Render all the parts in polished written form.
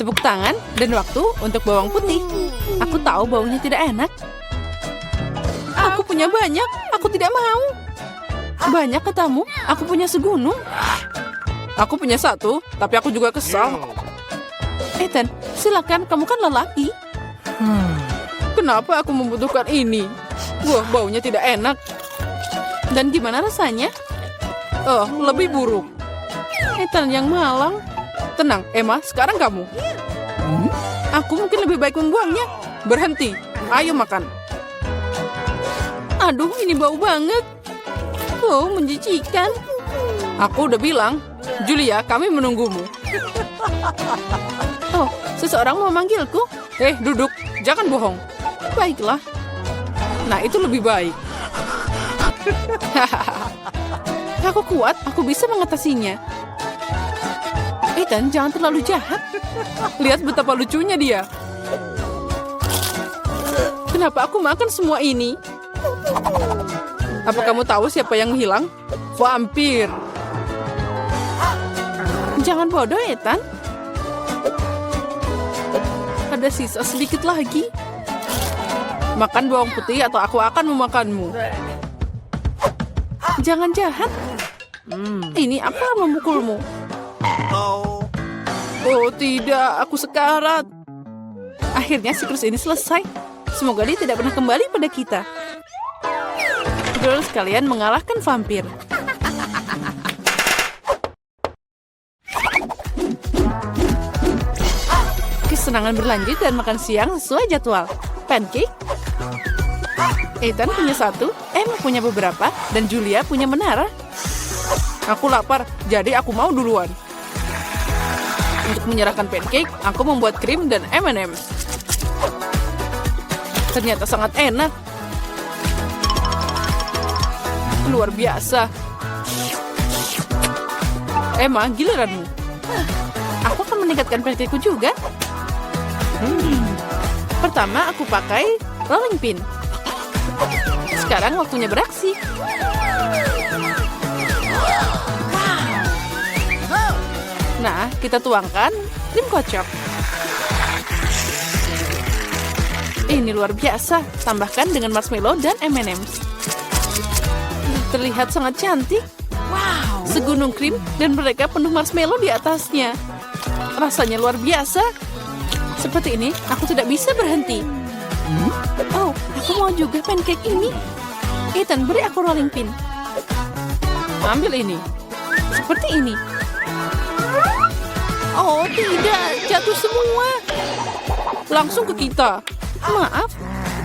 Tepuk tangan dan waktu untuk bawang putih. Aku tahu baunya tidak enak. Aku punya banyak, aku tidak mau. Banyak katamu, aku punya segunung. Aku punya satu, tapi aku juga kesal. Ethan, silakan, kamu kan lelaki. Kenapa aku membutuhkan ini? Wah, baunya tidak enak. Dan gimana rasanya? Oh, lebih buruk. Ethan yang malang. Tenang, Emma, sekarang kamu. Aku mungkin lebih baik membuangnya. Berhenti, ayo makan. Aduh, ini bau banget. Oh, menjijikan. Aku udah bilang, Julia, kami menunggumu. Oh, seseorang mau manggilku? Duduk, jangan bohong. Baiklah. Nah, itu lebih baik. Aku kuat, aku bisa mengatasinya. Ethan, jangan terlalu jahat. Lihat betapa lucunya dia. Kenapa aku makan semua ini? Apa kamu tahu siapa yang hilang? Vampir. Jangan bodoh, Ethan. Ada sisa sedikit lagi. Makan bawang putih atau aku akan memakanmu. Jangan jahat. Ini apa memukulmu? Oh tidak, aku sekarat. Akhirnya siklus ini selesai. Semoga dia tidak pernah kembali pada kita. Girls, kalian mengalahkan vampir. Kesenangan berlanjut dan makan siang sesuai jadwal. Pancake. Ethan punya satu, Emma punya beberapa, dan Julia punya menara. Aku lapar, jadi aku mau duluan. Untuk menyerahkan pancake, aku membuat krim dan M&M. Ternyata sangat enak. Luar biasa. Emma, giliranmu. Aku akan meningkatkan pancakeku juga. Pertama, aku pakai rolling pin. Sekarang waktunya beraksi. Nah, kita tuangkan krim kocok. Ini luar biasa. Tambahkan dengan marshmallow dan M&M's. Terlihat sangat cantik. Wow, segunung krim dan mereka penuh marshmallow di atasnya. Rasanya luar biasa. Seperti ini, aku tidak bisa berhenti. Oh, aku mau juga pancake ini. Ethan, beri aku rolling pin. Ambil ini. Seperti ini. Oh, tidak. Jatuh semua. Langsung ke kita. Maaf.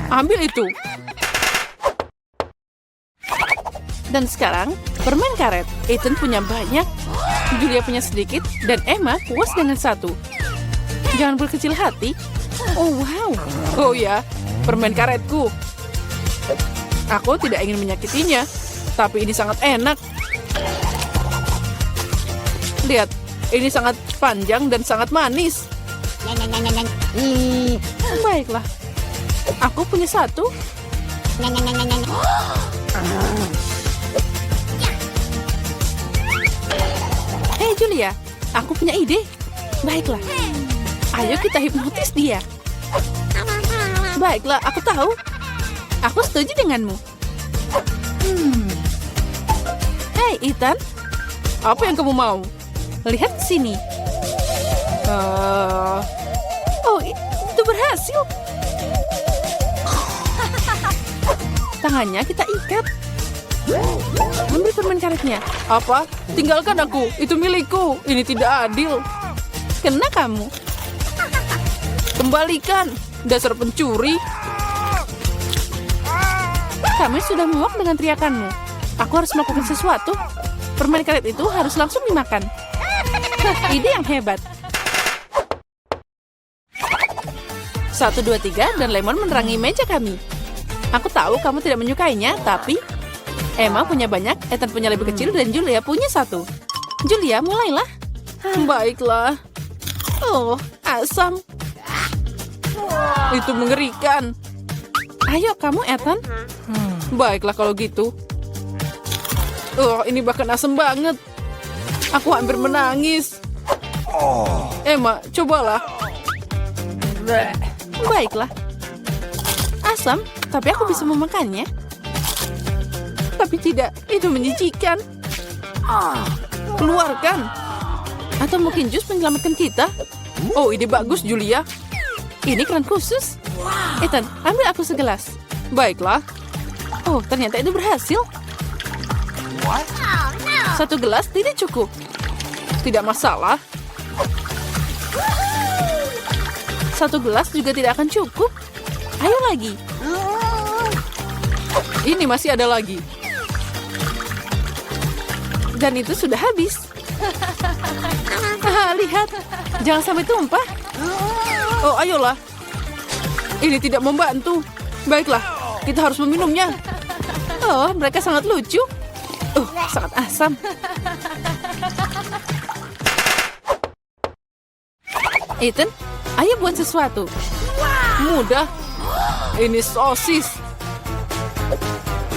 Ambil itu. Dan sekarang, permen karet. Ethan punya banyak. Julia punya sedikit. Dan Emma puas dengan satu. Jangan berkecil hati. Oh, wow. Oh ya, permen karetku. Aku tidak ingin menyakitinya. Tapi ini sangat enak. Lihat, ini sangat panjang dan sangat manis. Baiklah. Aku punya satu. Hei Julia, aku punya ide. Baiklah. Ayo kita hipnotis dia. Baiklah, aku tahu. Aku setuju denganmu. Hei Ethan, apa yang kamu mau? Lihat ke sini. Oh, itu berhasil. Tangannya kita ikat. Ambil permen karetnya. Apa? Tinggalkan aku. Itu milikku. Ini tidak adil. Kena kamu. Kembalikan. Dasar pencuri. Kami sudah muak dengan teriakanmu. Aku harus melakukan sesuatu. Permen karet itu harus langsung dimakan. Ide yang hebat. 1, 2, 3 dan lemon menerangi meja kami. Aku tahu kamu tidak menyukainya, tapi Emma punya banyak, Ethan punya lebih kecil, dan Julia punya satu. Julia, mulailah. Baiklah. Oh, asam. Itu mengerikan. Ayo kamu, Ethan. Baiklah kalau gitu. Oh, ini bahkan asam banget. Aku hampir menangis. Emma, cobalah. Baiklah. Asam, tapi aku bisa memakannya. Tapi tidak, itu menjijikan. Keluarkan. Atau mungkin jus menyelamatkan kita? Oh, ide bagus, Julia. Ini keran khusus. Ethan, ambil aku segelas. Baiklah. Oh, ternyata itu berhasil. Satu gelas tidak cukup. Tidak masalah. Satu gelas juga tidak akan cukup. Ayo lagi. Ini masih ada lagi. Dan itu sudah habis. Lihat. Jangan sampai tumpah. Oh, ayolah. Ini tidak membantu. Baiklah, kita harus meminumnya. Oh, mereka sangat lucu. Sangat asam. Ethan, ayo buat sesuatu. Mudah. Ini sosis.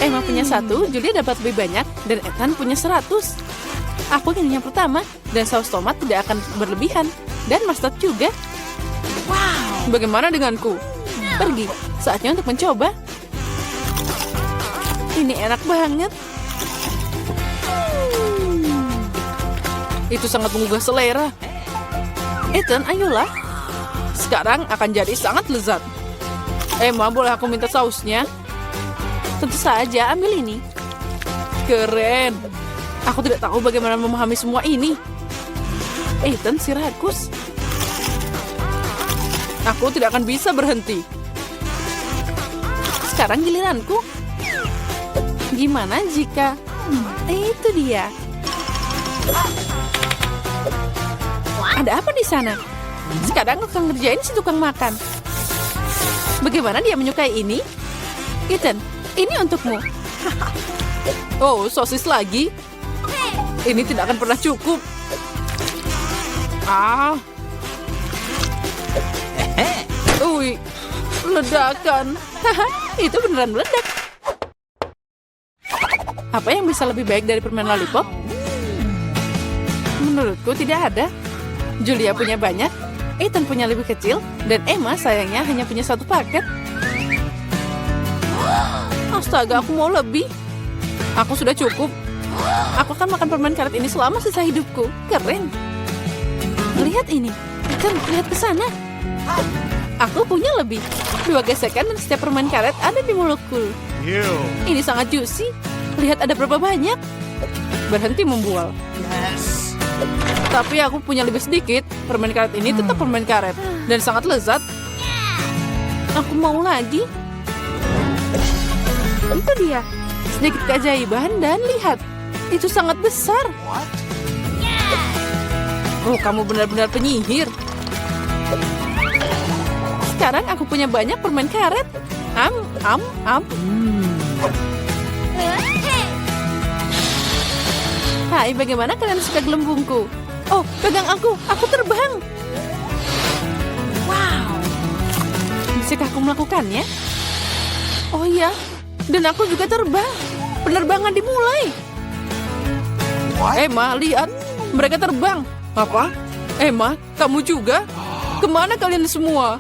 Emma punya 1, Julia dapat lebih banyak, dan Ethan punya 100. Aku ingin yang pertama, dan saus tomat tidak akan berlebihan. Dan mustard juga. Wow. Bagaimana denganku? Pergi, saatnya untuk mencoba. Ini enak banget. Itu sangat menggugah selera. Ethan, ayolah. Sekarang akan jadi sangat lezat. Emma, boleh aku minta sausnya? Tentu saja, ambil ini. Keren. Aku tidak tahu bagaimana memahami semua ini. Ethan, si rakus. Aku tidak akan bisa berhenti. Sekarang giliranku. Gimana jika... itu dia. Ada apa di sana? Sekarang aku akan ngerjain si tukang makan. Bagaimana dia menyukai ini? Ethan, ini untukmu. Oh, sosis lagi? Ini tidak akan pernah cukup. Ledakan. Itu beneran meledak. Apa yang bisa lebih baik dari permen lollipop? Menurutku tidak ada. Julia punya banyak, Ethan punya lebih kecil, dan Emma sayangnya hanya punya 1 paket. Astaga, aku mau lebih. Aku sudah cukup. Aku akan makan permen karet ini selama sisa hidupku. Keren. Lihat ini. Ethan, lihat ke sana. Aku punya lebih. 2 gesekan dan setiap permen karet ada di mulutku. Ini sangat juicy. Lihat ada berapa banyak. Berhenti membual. Tapi aku punya lebih sedikit. Permen karet ini tetap permen karet. Dan sangat lezat. Aku mau lagi. Itu dia. Sedikit keajaiban dan lihat. Itu sangat besar. Oh, kamu benar-benar penyihir. Sekarang aku punya banyak permen karet. Hai, bagaimana kalian suka gelembungku? Oh, pegang aku terbang. Wow. Bisakah aku melakukannya? Oh iya, dan aku juga terbang. Penerbangan dimulai. Emma, lihat. Mereka terbang. Apa? Emma, kamu juga? Kemana kalian semua?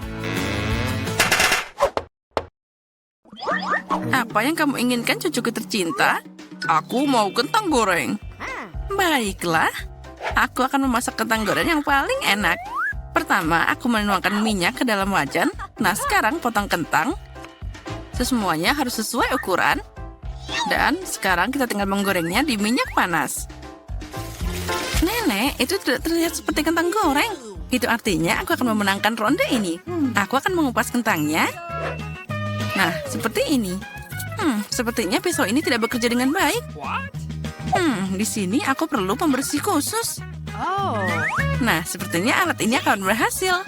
Apa yang kamu inginkan, cucuku tercinta? Aku mau kentang goreng. Baiklah, aku akan memasak kentang goreng yang paling enak. Pertama, aku menuangkan minyak ke dalam wajan. Nah, sekarang potong kentang. Semuanya harus sesuai ukuran. Dan sekarang kita tinggal menggorengnya di minyak panas. Nenek, itu tidak terlihat seperti kentang goreng. Itu artinya aku akan memenangkan ronde ini. Aku akan mengupas kentangnya. Nah, seperti ini. Sepertinya pisau ini tidak bekerja dengan baik. Di sini aku perlu pembersih khusus. Nah, sepertinya alat ini akan berhasil.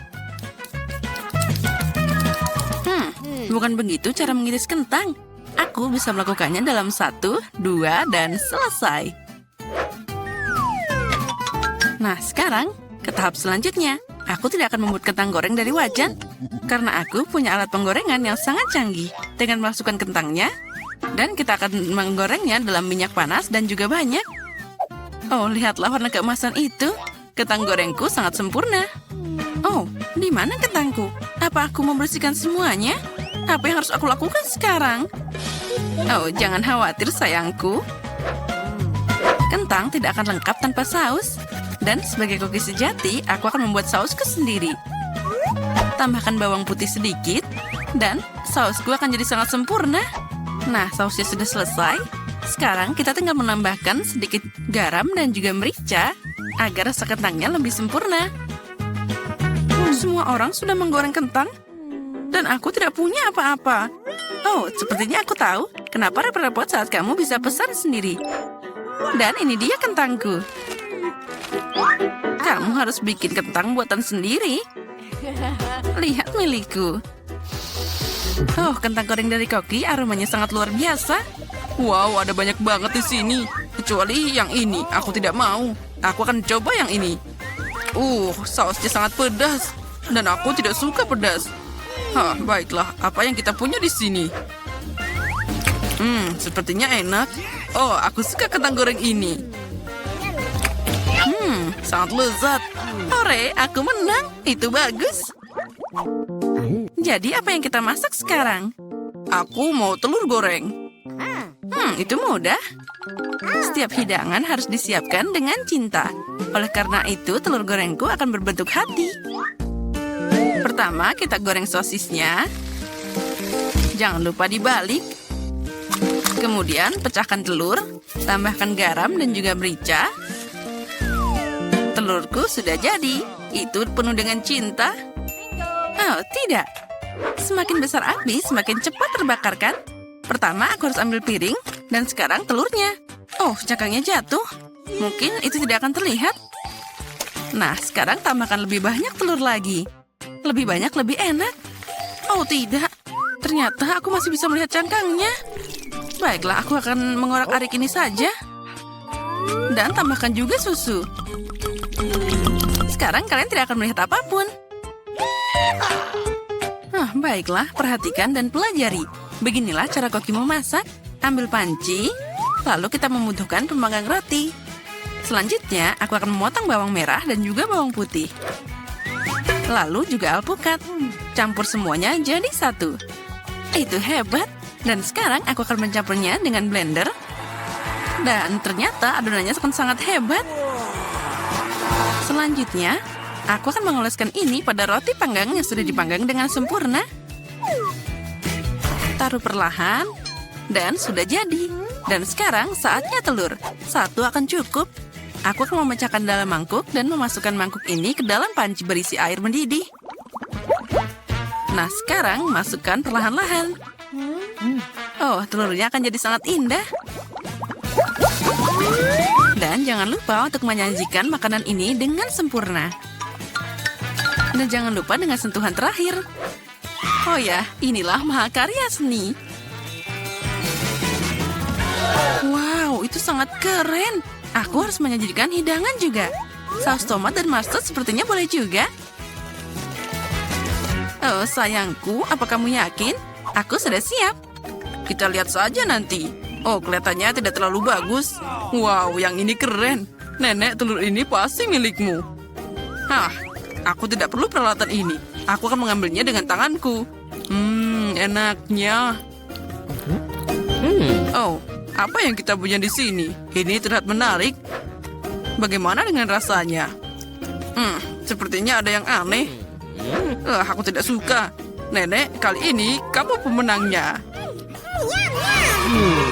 Bukan begitu cara mengiris kentang. Aku bisa melakukannya dalam 1, 2, dan selesai. Nah, sekarang ke tahap selanjutnya. Aku tidak akan membuat kentang goreng dari wajan. Karena aku punya alat penggorengan yang sangat canggih. Dengan memasukkan kentangnya. Dan kita akan menggorengnya dalam minyak panas dan juga banyak. Oh, lihatlah warna keemasan itu. Kentang gorengku sangat sempurna. Oh, di mana kentangku? Apa aku membersihkan semuanya? Apa yang harus aku lakukan sekarang? Oh, jangan khawatir sayangku. Kentang tidak akan lengkap tanpa saus. Dan sebagai koki sejati, aku akan membuat sausku sendiri. Tambahkan bawang putih sedikit. Dan sausku akan jadi sangat sempurna. Nah, sausnya sudah selesai. Sekarang kita tinggal menambahkan sedikit garam dan juga merica agar rasa kentangnya lebih sempurna. Semua orang sudah menggoreng kentang dan aku tidak punya apa-apa. Oh, sepertinya aku tahu kenapa repot-repot saat kamu bisa pesan sendiri. Dan ini dia kentangku. Kamu harus bikin kentang buatan sendiri. Lihat milikku. Oh, kentang goreng dari Koki aromanya sangat luar biasa. Wow, ada banyak banget di sini. Kecuali yang ini, aku tidak mau. Aku akan coba yang ini. Sausnya sangat pedas. Dan aku tidak suka pedas. Baiklah. Apa yang kita punya di sini? Sepertinya enak. Oh, aku suka kentang goreng ini. Sangat lezat. Hore, aku menang. Itu bagus. Jadi apa yang kita masak sekarang? Aku mau telur goreng. Itu mudah. Setiap hidangan harus disiapkan dengan cinta. Oleh karena itu, telur gorengku akan berbentuk hati. Pertama, kita goreng sosisnya. Jangan lupa dibalik. Kemudian, pecahkan telur. Tambahkan garam dan juga merica. Telurku sudah jadi. Itu penuh dengan cinta. Oh, tidak. Semakin besar api, semakin cepat terbakar, kan? Pertama, aku harus ambil piring. Dan sekarang telurnya. Oh, cangkangnya jatuh. Mungkin itu tidak akan terlihat. Nah, sekarang tambahkan lebih banyak telur lagi. Lebih banyak, lebih enak. Oh, tidak. Ternyata aku masih bisa melihat cangkangnya. Baiklah, aku akan mengorak-arik ini saja. Dan tambahkan juga susu. Sekarang kalian tidak akan melihat apapun. Baiklah, perhatikan dan pelajari. Beginilah cara Koki memasak. Ambil panci, lalu kita membutuhkan pemanggang roti. Selanjutnya, aku akan memotong bawang merah dan juga bawang putih. Lalu juga alpukat. Campur semuanya jadi satu. Itu hebat. Dan sekarang aku akan mencampurnya dengan blender. Dan ternyata adonannya sangat hebat. Selanjutnya, aku akan mengoleskan ini pada roti panggang yang sudah dipanggang dengan sempurna. Taruh perlahan. Dan sudah jadi. Dan sekarang saatnya telur. Satu akan cukup. Aku akan memecahkan dalam mangkuk dan memasukkan mangkuk ini ke dalam panci berisi air mendidih. Nah, sekarang masukkan perlahan-lahan. Oh, telurnya akan jadi sangat indah. Dan jangan lupa untuk menyajikan makanan ini dengan sempurna. Dan jangan lupa dengan sentuhan terakhir. Oh ya, inilah mahakarya seni. Wow, itu sangat keren. Aku harus menyajikan hidangan juga. Saus tomat dan mustard sepertinya boleh juga. Oh, sayangku, apa kamu yakin? Aku sudah siap. Kita lihat saja nanti. Oh, kelihatannya tidak terlalu bagus. Wow, yang ini keren. Nenek, telur ini pasti milikmu. Aku tidak perlu peralatan ini. Aku akan mengambilnya dengan tanganku. Enaknya. Oh, apa yang kita punya di sini? Ini terlihat menarik. Bagaimana dengan rasanya? Sepertinya ada yang aneh. Aku tidak suka. Nenek, kali ini kamu pemenangnya.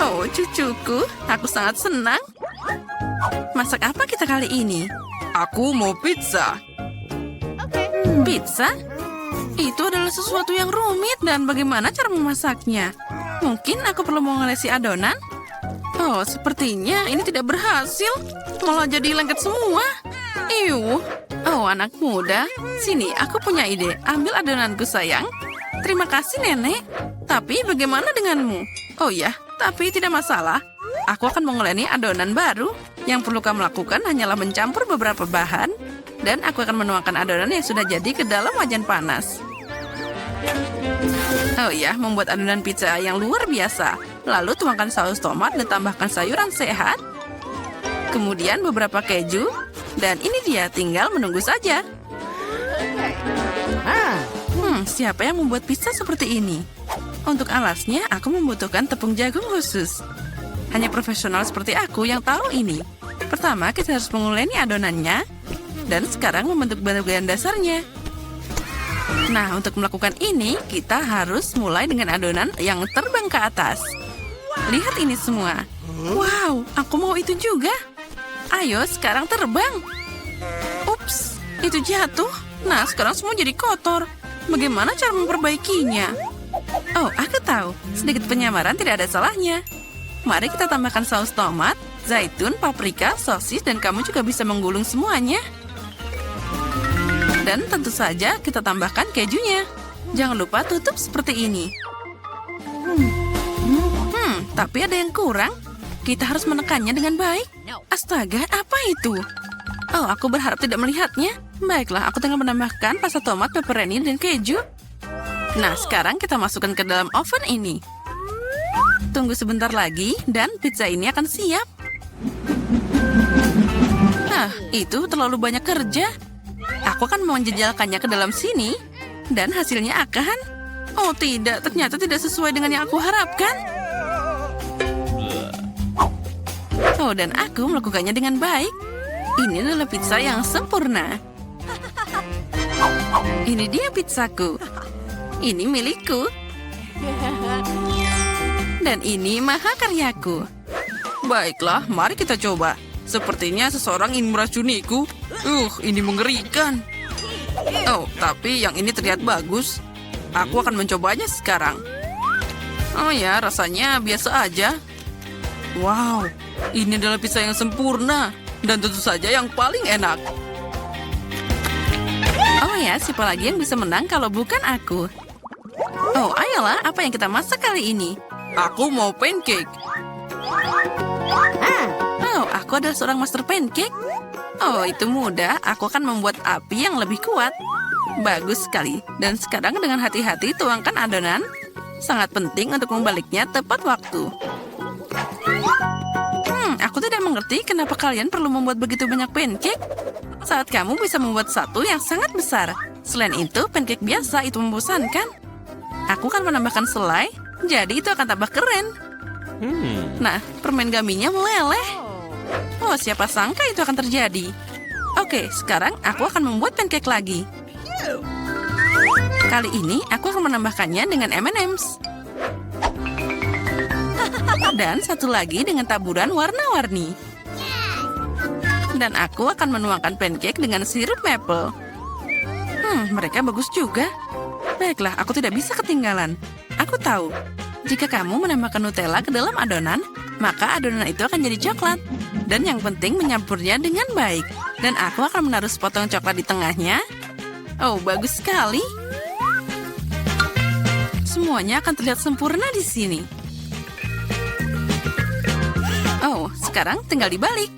Oh, cucuku, aku sangat senang. Masak apa kita kali ini? Aku mau pizza. Pizza? Itu adalah sesuatu yang rumit dan bagaimana cara memasaknya? Mungkin aku perlu mengolesi adonan? Oh, sepertinya ini tidak berhasil. Malah jadi lengket semua. Oh, anak muda. Sini, aku punya ide. Ambil adonanku, sayang. Terima kasih, Nenek. Tapi bagaimana denganmu? Oh ya, tapi tidak masalah. Aku akan menguleni adonan baru. Yang perlu kamu lakukan hanyalah mencampur beberapa bahan. Dan aku akan menuangkan adonan yang sudah jadi ke dalam wajan panas. Oh ya, membuat adonan pizza yang luar biasa. Lalu tuangkan saus tomat dan tambahkan sayuran sehat. Kemudian beberapa keju. Dan ini dia, tinggal menunggu saja. Siapa yang membuat pizza seperti ini? Untuk alasnya, aku membutuhkan tepung jagung khusus. Hanya profesional seperti aku yang tahu ini. Pertama, kita harus menguleni adonannya. Dan sekarang membentuk bagian dasarnya. Nah, untuk melakukan ini, kita harus mulai dengan adonan yang terbang ke atas. Lihat ini semua. Wow, aku mau itu juga. Ayo, sekarang terbang. Ups, itu jatuh. Nah, sekarang semua jadi kotor. Bagaimana cara memperbaikinya? Oh, aku tahu. Sedikit penyamaran tidak ada salahnya. Mari kita tambahkan saus tomat, zaitun, paprika, sosis, dan kamu juga bisa menggulung semuanya. Dan tentu saja kita tambahkan kejunya. Jangan lupa tutup seperti ini. Tapi ada yang kurang. Kita harus menekannya dengan baik. Astaga, apa itu? Oh, aku berharap tidak melihatnya. Baiklah, aku tinggal menambahkan pasta tomat, pepperoni, dan keju. Nah, sekarang kita masukkan ke dalam oven ini. Tunggu sebentar lagi, dan pizza ini akan siap. Nah, itu terlalu banyak kerja. Aku akan menjejalkannya ke dalam sini, dan hasilnya akan... Oh tidak, ternyata tidak sesuai dengan yang aku harapkan. Oh, dan aku melakukannya dengan baik. Ini adalah pizza yang sempurna. Ini dia pizzaku. Ini milikku. Dan ini mahakaryaku. Baiklah, mari kita coba. Sepertinya seseorang ingin meracuniku. Ini mengerikan. Oh, tapi yang ini terlihat bagus. Aku akan mencobanya sekarang. Oh ya, rasanya biasa aja. Wow, ini adalah pizza yang sempurna. Dan tentu saja yang paling enak. Oh ya, siapa lagi yang bisa menang kalau bukan aku? Oh, ayolah, apa yang kita masak kali ini? Aku mau pancake. Oh, aku adalah seorang master pancake. Oh, itu mudah. Aku akan membuat api yang lebih kuat. Bagus sekali. Dan sekarang dengan hati-hati tuangkan adonan. Sangat penting untuk membaliknya tepat waktu. Aku tidak mengerti kenapa kalian perlu membuat begitu banyak pancake. Saat kamu bisa membuat satu yang sangat besar. Selain itu, pancake biasa itu membosankan. Aku akan menambahkan selai, jadi itu akan tambah keren. Nah, permen gaminya meleleh. Oh, siapa sangka itu akan terjadi. Oke, sekarang aku akan membuat pancake lagi. Kali ini, aku akan menambahkannya dengan M&M's. Dan satu lagi dengan taburan warna-warni. Dan aku akan menuangkan pancake dengan sirup maple. Mereka bagus juga. Baiklah, aku tidak bisa ketinggalan. Aku tahu, jika kamu menambahkan Nutella ke dalam adonan, maka adonan itu akan jadi coklat. Dan yang penting menyampurnya dengan baik. Dan aku akan menaruh sepotong coklat di tengahnya. Oh, bagus sekali. Semuanya akan terlihat sempurna di sini. Oh, sekarang tinggal dibalik.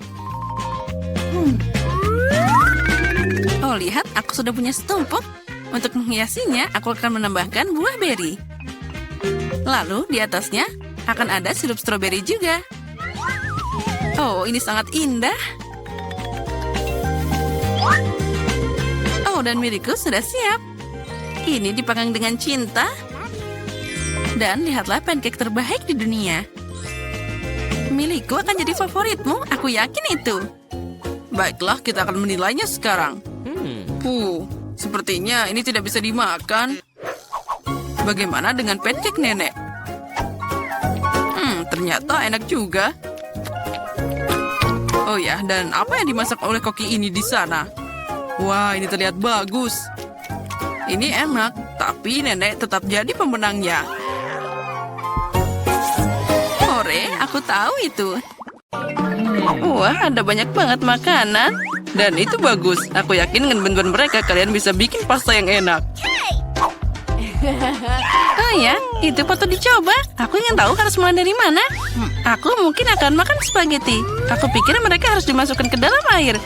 Oh, lihat, aku sudah punya setumpuk. Untuk menghiasinya, aku akan menambahkan buah beri. Lalu, di atasnya akan ada sirup stroberi juga. Oh, ini sangat indah. Oh, dan milikku sudah siap. Ini dipanggang dengan cinta. Dan lihatlah pancake terbaik di dunia. Milikku akan jadi favoritmu, aku yakin itu. Baiklah, kita akan menilainya sekarang. Sepertinya ini tidak bisa dimakan. Bagaimana dengan pancake nenek? Ternyata enak juga. Oh ya, dan apa yang dimasak oleh koki ini di sana? Wah, ini terlihat bagus. Ini enak, tapi nenek tetap jadi pemenangnya. Hore, aku tahu itu. Wah, ada banyak banget makanan. Dan itu bagus. Aku yakin dengan bantuan mereka kalian bisa bikin pasta yang enak. Oh ya, itu patut dicoba. Aku ingin tahu harus mulai dari mana. Aku mungkin akan makan spaghetti. Aku pikir mereka harus dimasukkan ke dalam air.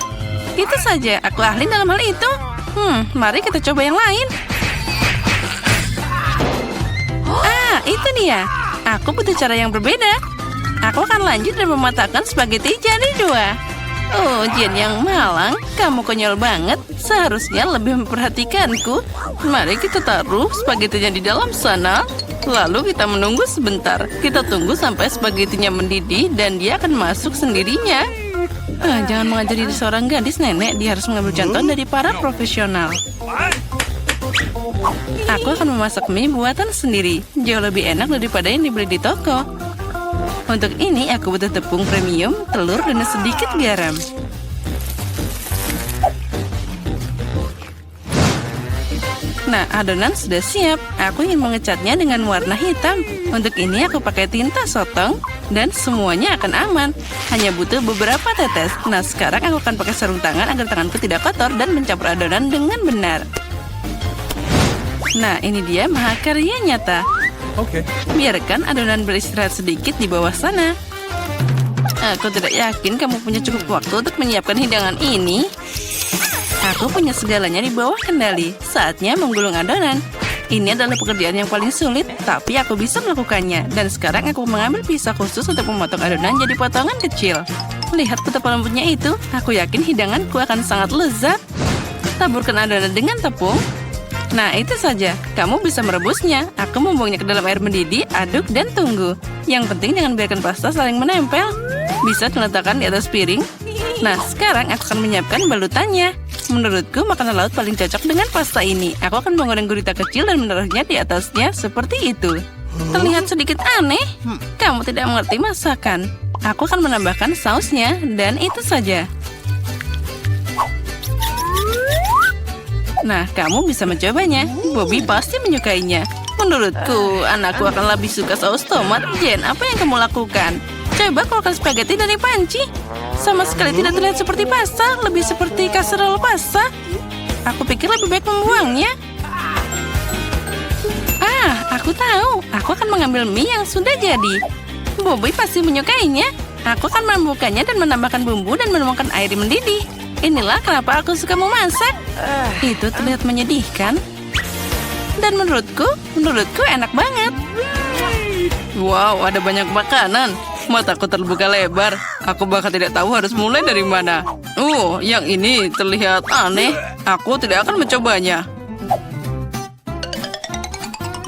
Itu saja, aku ahli dalam hal itu. Mari kita coba yang lain. Itu dia. Aku butuh cara yang berbeda. Aku akan lanjut dan mematahkan spaghetti jadi 2. Oh, Jen yang malang, kamu konyol banget. Seharusnya lebih memperhatikanku. Mari kita taruh spaghettinya di dalam sana. Lalu kita menunggu sebentar. Kita tunggu sampai spagettinya mendidih dan dia akan masuk sendirinya. Jangan mengajari seorang gadis, Nenek. Dia harus mengambil contoh dari para profesional. Aku akan memasak mie buatan sendiri. Jauh lebih enak daripada yang dibeli di toko. Untuk ini aku butuh tepung premium, telur, dan sedikit garam. Nah, adonan sudah siap. Aku ingin mengecatnya dengan warna hitam. Untuk ini aku pakai tinta sotong dan semuanya akan aman. Hanya butuh beberapa tetes. Nah, sekarang aku akan pakai sarung tangan agar tanganku tidak kotor dan mencampur adonan dengan benar. Nah, ini dia mahakarya nyata. Oke. Biarkan adonan beristirahat sedikit di bawah sana. Aku tidak yakin kamu punya cukup waktu untuk menyiapkan hidangan ini. Aku punya segalanya di bawah kendali. Saatnya menggulung adonan. Ini adalah pekerjaan yang paling sulit, tapi aku bisa melakukannya. Dan sekarang aku mengambil pisau khusus untuk memotong adonan jadi potongan kecil. Lihat betapa lembutnya itu. Aku yakin hidanganku akan sangat lezat. Taburkan adonan dengan tepung. Nah, itu saja. Kamu bisa merebusnya. Aku membuangnya ke dalam air mendidih, aduk, dan tunggu. Yang penting jangan biarkan pasta saling menempel. Bisa diletakkan di atas piring. Nah, sekarang aku akan menyiapkan balutannya. Menurutku, makanan laut paling cocok dengan pasta ini. Aku akan menggoreng gurita kecil dan menaruhnya di atasnya seperti itu. Terlihat sedikit aneh. Kamu tidak mengerti masakan. Aku akan menambahkan sausnya, dan itu saja. Nah, kamu bisa mencobanya. Bobby pasti menyukainya. Menurutku, anakku akan lebih suka saus tomat. Jen, apa yang kamu lakukan? Coba keluarkan spaghetti dari panci. Sama sekali tidak terlihat seperti pasta, lebih seperti kasserole pasta. Aku pikir lebih baik membuangnya. Aku tahu. Aku akan mengambil mie yang sudah jadi. Bobby pasti menyukainya. Aku akan membukanya dan menambahkan bumbu dan menuangkan air mendidih. Inilah kenapa aku suka memasak. Itu terlihat menyedihkan. Dan menurutku enak banget. Wow, ada banyak makanan. Mataku terbuka lebar. Aku bahkan tidak tahu harus mulai dari mana. Yang ini terlihat aneh. Aku tidak akan mencobanya.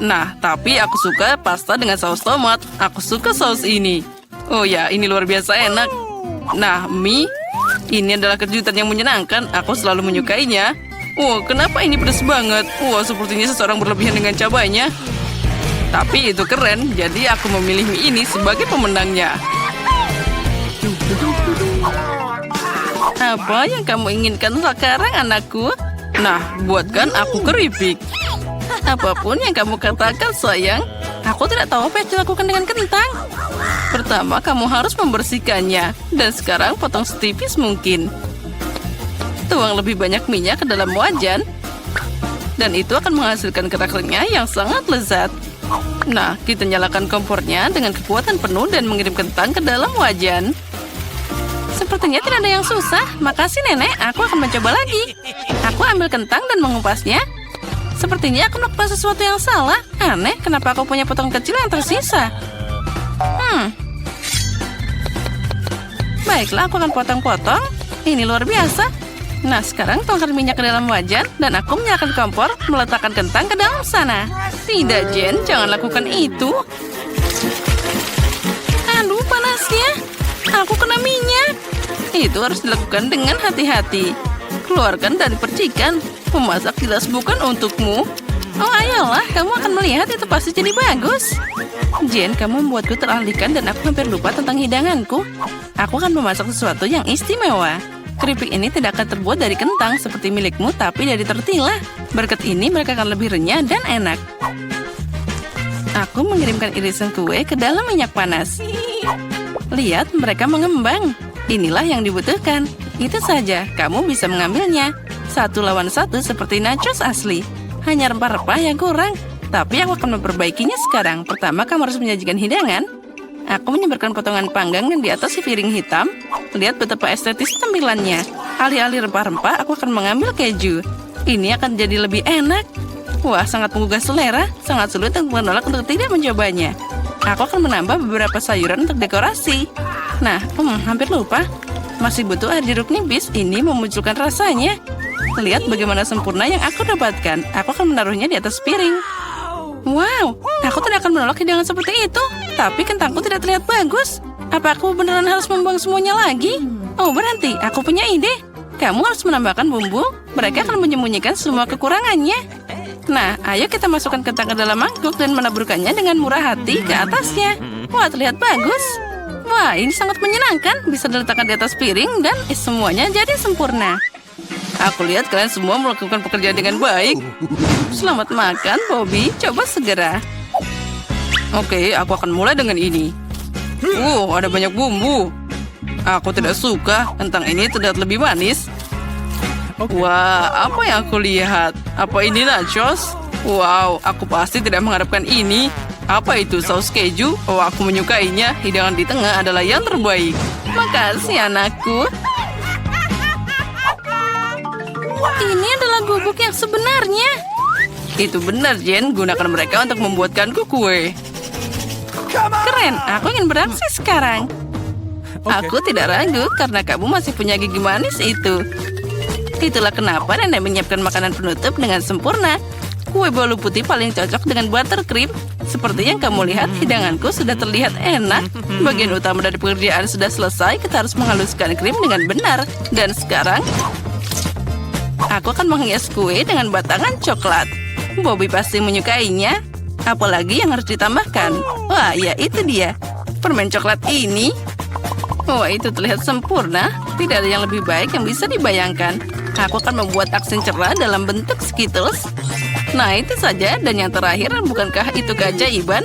Nah, tapi aku suka pasta dengan saus tomat. Aku suka saus ini. Oh ya, ini luar biasa enak. Nah, mie. Ini adalah kejutan yang menyenangkan. Aku selalu menyukainya. Kenapa ini pedas banget? Sepertinya seseorang berlebihan dengan cabainya. Tapi itu keren. Jadi aku memilih mie ini sebagai pemenangnya. Apa yang kamu inginkan sekarang, anakku? Nah, buatkan aku keripik. Apapun yang kamu katakan, sayang. Aku tidak tahu apa yang dilakukan dengan kentang. Pertama, kamu harus membersihkannya. Dan sekarang potong setipis mungkin. Tuang lebih banyak minyak ke dalam wajan. Dan itu akan menghasilkan kerak renyah yang sangat lezat. Nah, kita nyalakan kompornya dengan kekuatan penuh dan mengirim kentang ke dalam wajan. Sepertinya tidak ada yang susah. Makasih, Nenek. Aku akan mencoba lagi. Aku ambil kentang dan mengupasnya. Sepertinya aku melakukan sesuatu yang salah. Aneh, kenapa aku punya potong kecil yang tersisa? Baiklah, aku akan potong-potong. Ini luar biasa. Nah, sekarang tuangkan minyak ke dalam wajan dan aku menyalakan kompor, meletakkan kentang ke dalam sana. Tidak, Jen, jangan lakukan itu. Aduh, panasnya. Aku kena minyak. Itu harus dilakukan dengan hati-hati. Keluarkan dari percikan. Memasak jelas bukan untukmu. Ayolah, kamu akan melihat itu pasti jadi bagus. Jen, kamu membuatku teralihkan dan aku hampir lupa tentang hidanganku. Aku akan memasak sesuatu yang istimewa. Keripik ini tidak akan terbuat dari kentang seperti milikmu, tapi dari tortilla. Berkat ini mereka akan lebih renyah dan enak. Aku mengirimkan irisan kue ke dalam minyak panas. Lihat, mereka mengembang. Inilah yang dibutuhkan. Itu saja, kamu bisa mengambilnya. 1 lawan 1 seperti nachos asli. Hanya rempah-rempah yang kurang. Tapi aku akan memperbaikinya sekarang. Pertama, kamu harus menyajikan hidangan. Aku menyebarkan potongan panggang di atas piring hitam. Lihat betapa estetis tampilannya. Alih-alih rempah-rempah, aku akan mengambil keju. Ini akan jadi lebih enak. Wah, sangat menggugah selera. Sangat sulit untuk menolak untuk tidak mencobanya. Aku akan menambah beberapa sayuran untuk dekorasi. Nah, hampir lupa. Masih butuh air jeruk nipis, ini memunculkan rasanya. Lihat bagaimana sempurna yang aku dapatkan. Aku akan menaruhnya di atas piring. Wow, aku tidak akan menolak hidangan seperti itu. Tapi kentangku tidak terlihat bagus. Apa aku beneran harus membuang semuanya lagi? Oh, berhenti. Aku punya ide. Kamu harus menambahkan bumbu. Mereka akan menyembunyikan semua kekurangannya. Nah, ayo kita masukkan kentang ke dalam mangkuk dan menaburkannya dengan murah hati ke atasnya. Wah, terlihat bagus. Wah, ini sangat menyenangkan. Bisa diletakkan di atas piring dan semuanya jadi sempurna. Aku lihat kalian semua melakukan pekerjaan dengan baik. Selamat makan, Bobby. Coba segera. Oke, aku akan mulai dengan ini. Ada banyak bumbu. Aku tidak suka. Kentang ini terlihat lebih manis. Wah, apa yang aku lihat? Apa ini nachos? Wow, aku pasti tidak mengharapkan ini. Apa itu, saus keju? Oh, aku menyukainya. Hidangan di tengah adalah yang terbaik. Makasih, anakku. Ini adalah gubuk yang sebenarnya. Itu benar, Jen. Gunakan mereka untuk membuatkanku kue. Keren, aku ingin beraksi sekarang. Aku tidak ragu karena kamu masih punya gigi manis itu. Itulah kenapa Nenek menyiapkan makanan penutup dengan sempurna. Kue bolu putih paling cocok dengan buttercream. Seperti yang kamu lihat, hidanganku sudah terlihat enak. Bagian utama dari pekerjaan sudah selesai. Kita harus menghaluskan krim dengan benar. Dan sekarang, aku akan menghias kue dengan batangan coklat. Bobby pasti menyukainya. Apalagi yang harus ditambahkan? Wah, ya itu dia. Permen coklat ini. Wah, itu terlihat sempurna. Tidak ada yang lebih baik yang bisa dibayangkan. Aku akan membuat aksen cerah dalam bentuk Skittles. Nah, itu saja. Dan yang terakhir, bukankah itu keajaiban?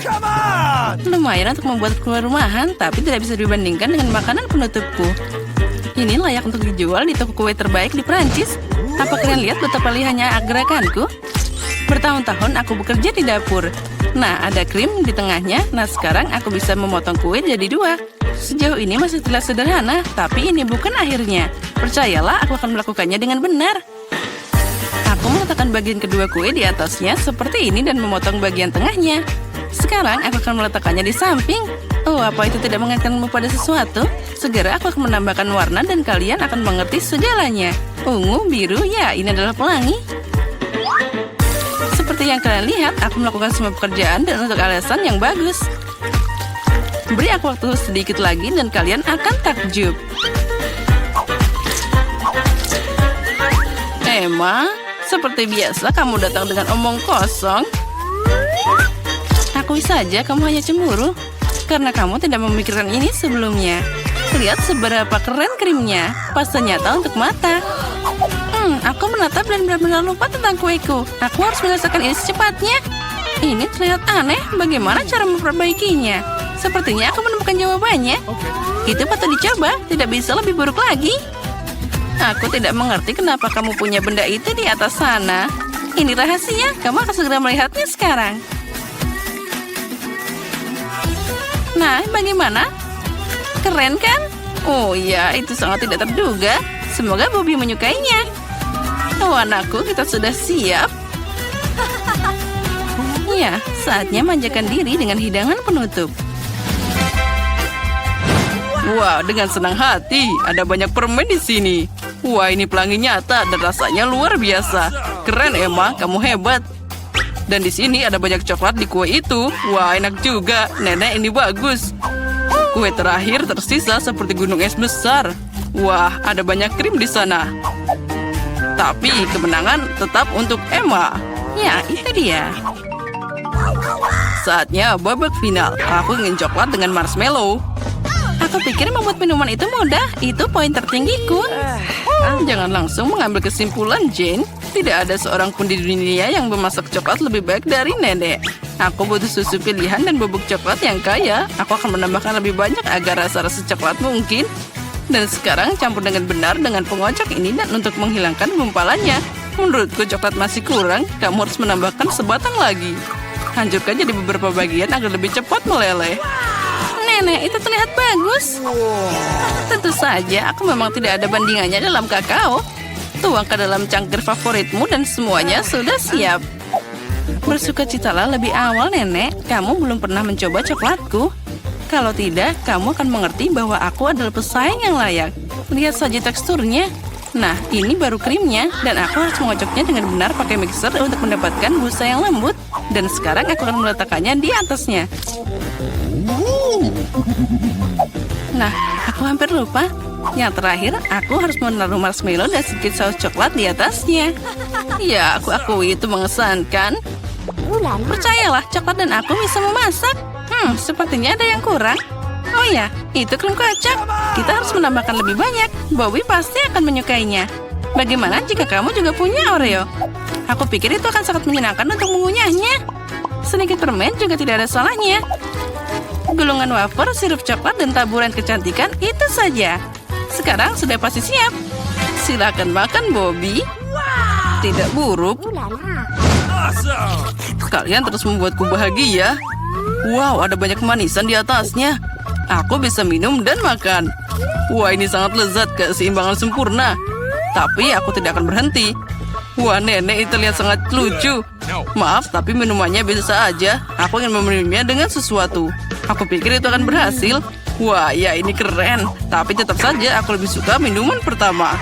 Lumayan untuk membuat kue rumahan, tapi tidak bisa dibandingkan dengan makanan penutupku. Ini layak untuk dijual di toko kue terbaik di Prancis. Apa kalian lihat betapa lihatnya gerakanku? Bertahun-tahun aku bekerja di dapur. Nah, ada krim di tengahnya. Nah, sekarang aku bisa memotong kue jadi 2. Sejauh ini masih terlihat sederhana, tapi ini bukan akhirnya. Percayalah, aku akan melakukannya dengan benar. Aku meletakkan bagian kedua kue di atasnya seperti ini dan memotong bagian tengahnya. Sekarang aku akan meletakkannya di samping. Oh, apa itu tidak mengingatkanmu pada sesuatu? Segera aku akan menambahkan warna dan kalian akan mengerti segalanya. Ungu, biru, ya ini adalah pelangi. Seperti yang kalian lihat, aku melakukan semua pekerjaan dan untuk alasan yang bagus. Beri aku waktu sedikit lagi dan kalian akan takjub. Emma, seperti biasa kamu datang dengan omong kosong. Akui saja kamu hanya cemburu karena kamu tidak memikirkan ini sebelumnya. Lihat seberapa keren krimnya. Pasta nyata untuk mata. Aku menatap dan benar-benar lupa tentang kueku. Aku harus menyelesaikan ini secepatnya. Ini terlihat aneh. Bagaimana cara memperbaikinya? Sepertinya aku menemukan jawabannya. Itu patut dicoba. Tidak bisa lebih buruk lagi. Aku tidak mengerti kenapa kamu punya benda itu di atas sana. Ini rahasia. Kamu akan segera melihatnya sekarang. Nah, bagaimana? Keren kan? Oh ya, itu sangat tidak terduga. Semoga Bobby menyukainya. Oh, anakku, kita sudah siap. Ya, saatnya manjakan diri dengan hidangan penutup. Wah, dengan senang hati. Ada banyak permen di sini. Wah, ini pelangi nyata dan rasanya luar biasa. Keren, Emma. Kamu hebat. Dan di sini ada banyak coklat di kue itu. Wah, enak juga. Nenek, ini bagus. Kue terakhir tersisa seperti gunung es besar. Wah, ada banyak krim di sana. Tapi kemenangan tetap untuk Emma. Ya, itu dia. Saatnya babak final. Aku ingin coklat dengan marshmallow. Aku pikir membuat minuman itu mudah. Itu poin tertinggiku. Jangan langsung mengambil kesimpulan, Jane. Tidak ada seorang pun di dunia yang memasak coklat lebih baik dari Nenek. Aku butuh susu pilihan dan bubuk coklat yang kaya. Aku akan menambahkan lebih banyak agar rasa-rasa coklat mungkin. Dan sekarang campur dengan benar dengan pengocok ini dan untuk menghilangkan gumpalannya. Menurutku coklat masih kurang. Kamu harus menambahkan sebatang lagi. Hancurkan jadi beberapa bagian agar lebih cepat meleleh. Nenek, itu terlihat bagus. Tentu saja, aku memang tidak ada bandingannya dalam kakao. Tuang ke dalam cangkir favoritmu dan semuanya sudah siap. Bersukacitalah lebih awal, Nenek. Kamu belum pernah mencoba coklatku. Kalau tidak, kamu akan mengerti bahwa aku adalah pesaing yang layak. Lihat saja teksturnya. Nah, ini baru krimnya. Dan aku harus mengocoknya dengan benar pakai mixer untuk mendapatkan busa yang lembut. Dan sekarang aku akan meletakkannya di atasnya. Nah, aku hampir lupa. Yang terakhir, aku harus menaruh marshmallow dan sedikit saus coklat di atasnya. Ya, aku akui itu mengesankan. Percayalah, coklat dan aku bisa memasak. Sepertinya ada yang kurang. Oh ya, itu krim kocok. Kita harus menambahkan lebih banyak. Bobby pasti akan menyukainya. Bagaimana jika kamu juga punya Oreo? Aku pikir itu akan sangat menyenangkan untuk mengunyahnya. Sedikit permen juga tidak ada salahnya. Gulungan wafer, sirup coklat, dan taburan kecantikan itu saja. Sekarang sudah pasti siap. Silakan makan, Bobby. Tidak buruk. Kalian terus membuatku bahagia. Wow, ada banyak kemanisan di atasnya. Aku bisa minum dan makan. Wah, ini sangat lezat, keseimbangan sempurna. Tapi aku tidak akan berhenti. Wah, nenek itu terlihat sangat lucu. Maaf, tapi minumannya biasa aja. Aku ingin meminumnya dengan sesuatu. Aku pikir itu akan berhasil. Wah, ya ini keren. Tapi tetap saja aku lebih suka minuman pertama.